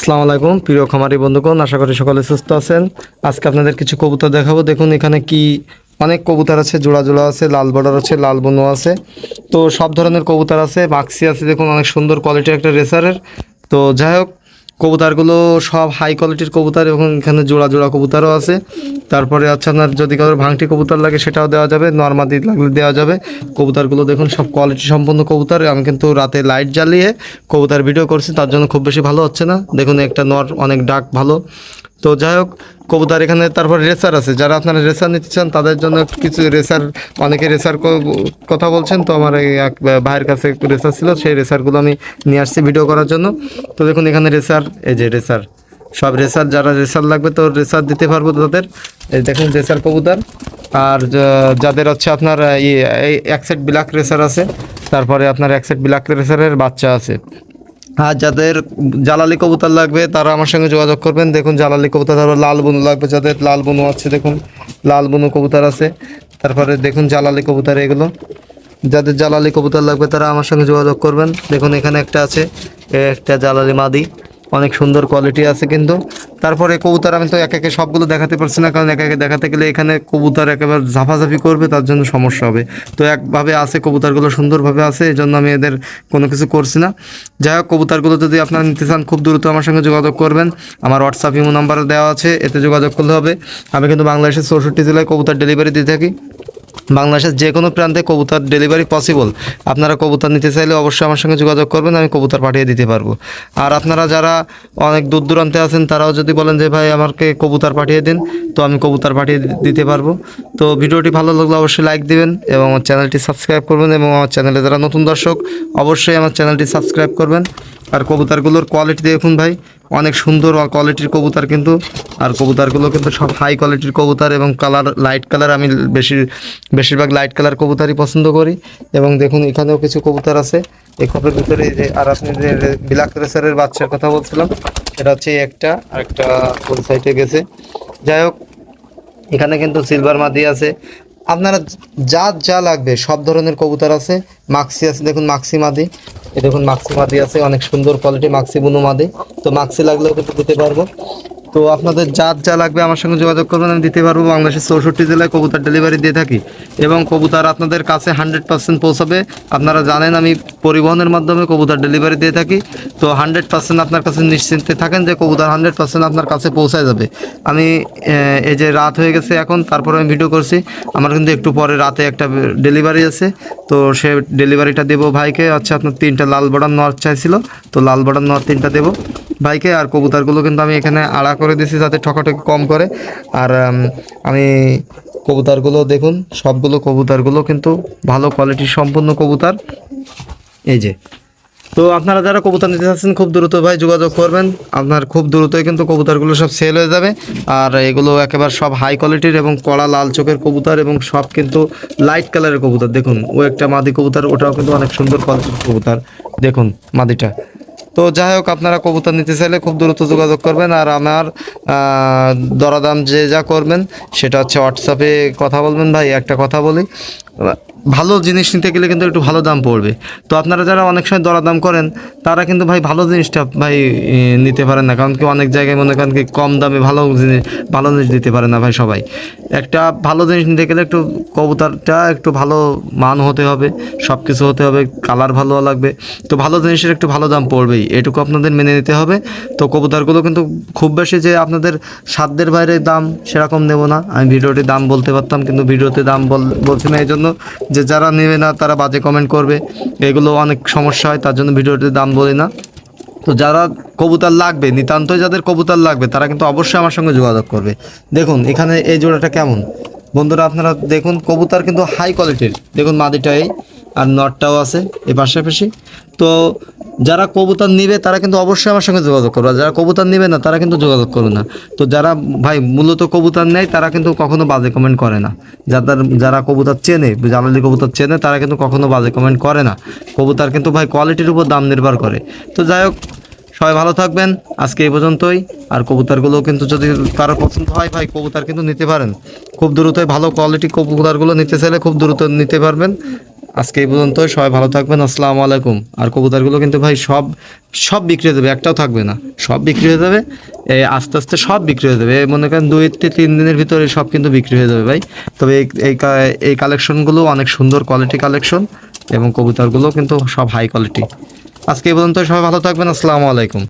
আসসালামু আলাইকুম প্রিয় খামারি বন্ধুগণ, আশা করি সকলে সুস্থ আছেন। আজকে আপনাদের কিছু কবুতর দেখাবো। দেখুন এখানে কি অনেক কবুতর আছে, জোড়া জোড়া আছে, লাল বর্ডার আছে, লাল বনু আছে। তো সব ধরনের কবুতর আছে, মাক্সি আছে, দেখুন অনেক সুন্দর কোয়ালিটির একটা রেসারের। তো যাই হোক, কবুতরগুলো সব হাই কোয়ালিটির কবুতর এবং এখানে জোড়া জোড়া কবুতরও আছে। তারপরে আছে আপনার যদি কারোর ভাঙটি কবুতর লাগে সেটাও দেওয়া যাবে, নর্মাদি লাগলে দেওয়া যাবে। কবুতরগুলো দেখুন সব কোয়ালিটি সম্পন্ন কবুতর। আমি কিন্তু রাতে লাইট জ্বালিয়ে কবুতর ভিডিও করছি, তার জন্য খুব বেশি ভালো হচ্ছে না। দেখুন একটা নর অনেক ডাক ভালো। তো যাই হোক, কবুতর এখানে তারপর রেসার আছে, যারা আপনারা রেসার নিতে চান তাদের জন্য কিছু রেসার, অনেকে রেসার কথা বলছেন। তো আমার এই এক ভাইয়ের কাছে একটু রেসার ছিল, সেই রেসারগুলো আমি নিয়ে আসছি ভিডিও করার জন্য। তো দেখুন এখানে রেসার, এই যে রেসার, সব রেসার, যারা রেসার লাগবে তো রেসার দিতে পারবো তাদের। এই দেখুন রেসার কবুতর। আর যাদের হচ্ছে আপনার এই এক সেট ব্ল্যাক রেসার আছে, তারপরে আপনার এক সেট ব্ল্যাক রেসারের বাচ্চা আছে। আর যাদের জালালি কবুতর লাগবে তারা আমার সঙ্গে যোগাযোগ করবেন। দেখুন জালালি কবুতর, তারপর লাল বনু লাগবে যাদের, লাল বনু আছে, দেখুন লাল বনু কবুতর আছে। তারপরে দেখুন জালালি কবুতর, এগুলো যাদের জালালি কবুতর লাগবে তারা আমার সঙ্গে যোগাযোগ করবেন। দেখুন এখানে একটা আছে, একটা জালালি মাদি, অনেক সুন্দর কোয়ালিটি আছে কিন্তু। তারপরে কবুতর আমি তো একে একে সবগুলো দেখাতে পারছি না, কারণ একে একে দেখাতে গেলে এখানে কবুতর একেবারে ঝাপাঝাপি করবে, তার জন্য সমস্যা হবে। তো একভাবে আছে কবুতরগুলো, সুন্দরভাবে আছে, এই জন্য আমি এদের কোনো কিছু করছি না। যাই হোক, কবুতরগুলো যদি আপনারা নিতে চান খুব দ্রুত আমার সঙ্গে যোগাযোগ করবেন। আমার হোয়াটসঅ্যাপ ইমো নাম্বার দেওয়া আছে, এতে যোগাযোগ করলে হবে। আমি কিন্তু বাংলাদেশের 64 জেলায় কবুতর ডেলিভারি দিয়ে থাকি। বাংলাদেশের যে কোনো প্রান্তে কবুতর ডেলিভারি পসিবল। আপনারা কবুতর নিতে চাইলে অবশ্যই আমার সঙ্গে যোগাযোগ করবেন, আমি কবুতর পাঠিয়ে দিতে পারবো। আর আপনারা যারা অনেক দূর দূরান্তে আছেন তারাও যদি বলেন যে ভাই আমাকে কবুতর পাঠিয়ে দিন, তো আমি কবুতর পাঠিয়ে দিতে পারবো। তো ভিডিওটি ভালো লাগলে অবশ্যই লাইক দিবেন এবং আমার চ্যানেলটি সাবস্ক্রাইব করবেন, এবং আমার চ্যানেলে যারা নতুন দর্শক অবশ্যই আমার চ্যানেলটি সাবস্ক্রাইব করবেন। আর কবুতরগুলোর কোয়ালিটি দেখুন ভাই, অনেক সুন্দর কোয়ালিটির কবুতর কিন্তু। আর কবুতরগুলো কিন্তু সব হাই কোয়ালিটির কবুতর এবং কালার লাইট কালার, আমি বেশিরভাগ লাইট কালার কবুতরই পছন্দ করি। এবং দেখুন এখানেও কিছু কবুতর আছে এই খপের ভিতরে। যে আর আপনি যে ব্ল্যাক রেসারের বাচ্চার কথা বলছিলাম, সেটা হচ্ছে একটা, আর একটা ওই সাইডে গেছে। যাই হোক, এখানে কিন্তু সিলভার মাদি আছে। আপনারা যা লাগবে সব ধরনের কবুতর আছে। মাক্সি আছে, দেখুন মাক্সি মাদি, এই দেখুন মাক্সি মাদি আছে, অনেক সুন্দর কোয়ালিটি মাক্সি বুনু মাদি। তো মাক্সি লাগলেও কিন্তু দিতে পারবো। তো আপনাদের যা লাগবে আমার সঙ্গে যোগাযোগ করবেন, আমি দিতে পারবো। বাংলাদেশের 64 জেলায় কবুতর ডেলিভারি দিয়ে থাকি এবং কবুতর আপনাদের কাছে 100% পৌঁছাবে। আপনারা জানেন আমি পরিবহনের মাধ্যমে কবুতর ডেলিভারি দিয়ে থাকি। তো 100% আপনার কাছে নিশ্চিন্তে থাকেন যে কবুতর 100% আপনার কাছে পৌঁছায় যাবে। আমি এই যে রাত হয়ে গেছে এখন, তারপরে আমি ভিডিও করছি। আমার কিন্তু একটু পরে রাতে একটা ডেলিভারি আছে, তো সে ডেলিভারিটা দেবো ভাইকে। আচ্ছা, আপনার 3টা লাল বর্ডার নর চাইছিল, তো লাল বর্ডার নর 3টা দেবো ভাইকে। আর কবুতরগুলো কিন্তু আমি এখানে আড়া করে দিয়েছি যাতে ঠকাঠকি কম করে। আর আমি কবুতরগুলো দেখুন, সবগুলো কবুতরগুলো কিন্তু ভালো কোয়ালিটির সম্পূর্ণ কবুতর। এই যে, তো আপনারা যারা কবুতর নিতে চাচ্ছেন খুব দ্রুত ভাই যোগাযোগ করবেন। আপনার খুব দ্রুতই কিন্তু কবুতরগুলো সব সেল হয়ে যাবে। আর এগুলো একেবারে সব হাই কোয়ালিটির এবং কড়া লাল চোখের কবুতর, এবং সব কিন্তু লাইট কালারের কবুতর। দেখুন ও একটা মাদি কবুতর, ওটাও কিন্তু অনেক সুন্দর কোয়ালিটির কবুতর, দেখুন মাদিটা। তো যাই হোক, আপনারা কবুতর নিতে চাইলে খুব দ্রুত যোগাযোগ করবেন। আর আমার দরাদাম যে যা করবেন সেটা হচ্ছে হোয়াটসঅ্যাপে কথা বলবেন। ভাই একটা কথা বলি, ভালো জিনিস নিতে গেলে কিন্তু একটু ভালো দাম পড়বে। তো আপনারা যারা অনেক সময় দরাদাম করেন তারা কিন্তু ভাই ভালো জিনিসটা ভাই নিতে পারেন না, কারণ কি অনেক জায়গায় মনে করেন কি কম দামে ভালো জিনিস দিতে পারে না ভাই সবাই। একটা ভালো জিনিস নিতে গেলে একটু কবুতরটা একটু ভালো মান হতে হবে, সব কিছু হতে হবে, কালার ভালো লাগবে। তো ভালো জিনিসের একটু ভালো দাম পড়বেই, এটুকু আপনাদের মেনে নিতে হবে। তো কবুতরগুলো কিন্তু খুব বেশি যে আপনাদের সাধ্যের বাইরে দাম সেরকম নেব না। আমি ভিডিওতে দাম বলতে পারতাম, কিন্তু ভিডিওতে দাম বলছি না, এই জন্য যে যারা নেবে না তারা বাজে কমেন্ট করবে, এগুলো অনেক সমস্যা হয়, তার জন্য ভিডিওতে দাম বলি না। তো যারা কবুতর লাগবে, নিতান্তই যাদের কবুতর লাগবে তারা কিন্তু অবশ্যই আমার সঙ্গে যোগাযোগ করবে। দেখুন এখানে এই জোড়াটা কেমন বন্ধুরা, আপনারা দেখুন কবুতর কিন্তু হাই কোয়ালিটির। দেখুন মাদিটা এই, আর নটটাও আছে এই পাশাপাশি। তো যারা কবুতর নিবে তারা কিন্তু অবশ্যই আমার সঙ্গে যোগাযোগ করবে, যারা কবুতর নিবে না তারা কিন্তু যোগাযোগ করবে না। তো যারা ভাই মূলত কবুতর নেয় তারা কিন্তু কখনো বাজে কমেন্ট করে না। যারা কবুতর চেনে, জালালি কবুতর চেনে, তারা কিন্তু কখনো বাজে কমেন্ট করে না। কবুতর কিন্তু ভাই কোয়ালিটির উপর দাম নির্ভর করে। তো যাই হোক, সবাই ভালো থাকবেন, আজকে এই পর্যন্তই। আর কবুতরগুলো কিন্তু যদি কারো পছন্দ হয় ভাই, কবুতর কিন্তু নিতে পারেন খুব দ্রুতই। ভালো কোয়ালিটি কবুতরগুলো নিতে চাইলে খুব দ্রুত নিতে পারবেন। আজকে এই পর্যন্ত, সবাই ভালো থাকবেন, আসসালামু আলাইকুম। আর কবুতরগুলো কিন্তু ভাই সব সব বিক্রি হয়ে যাবে, একটাও থাকবে না, সব বিক্রি হয়ে যাবে। আস্তে আস্তে সব বিক্রি হয়ে যাবে, মনে করেন 2-3 দিনের ভিতরে সব কিন্তু বিক্রি হয়ে যাবে ভাই। তবে এই কালেকশনগুলো অনেক সুন্দর কোয়ালিটি কালেকশন, এবং কবুতরগুলো কিন্তু সব হাই কোয়ালিটি। আজকে এই পর্যন্ত, সবাই ভালো থাকবেন, আসসালামু আলাইকুম।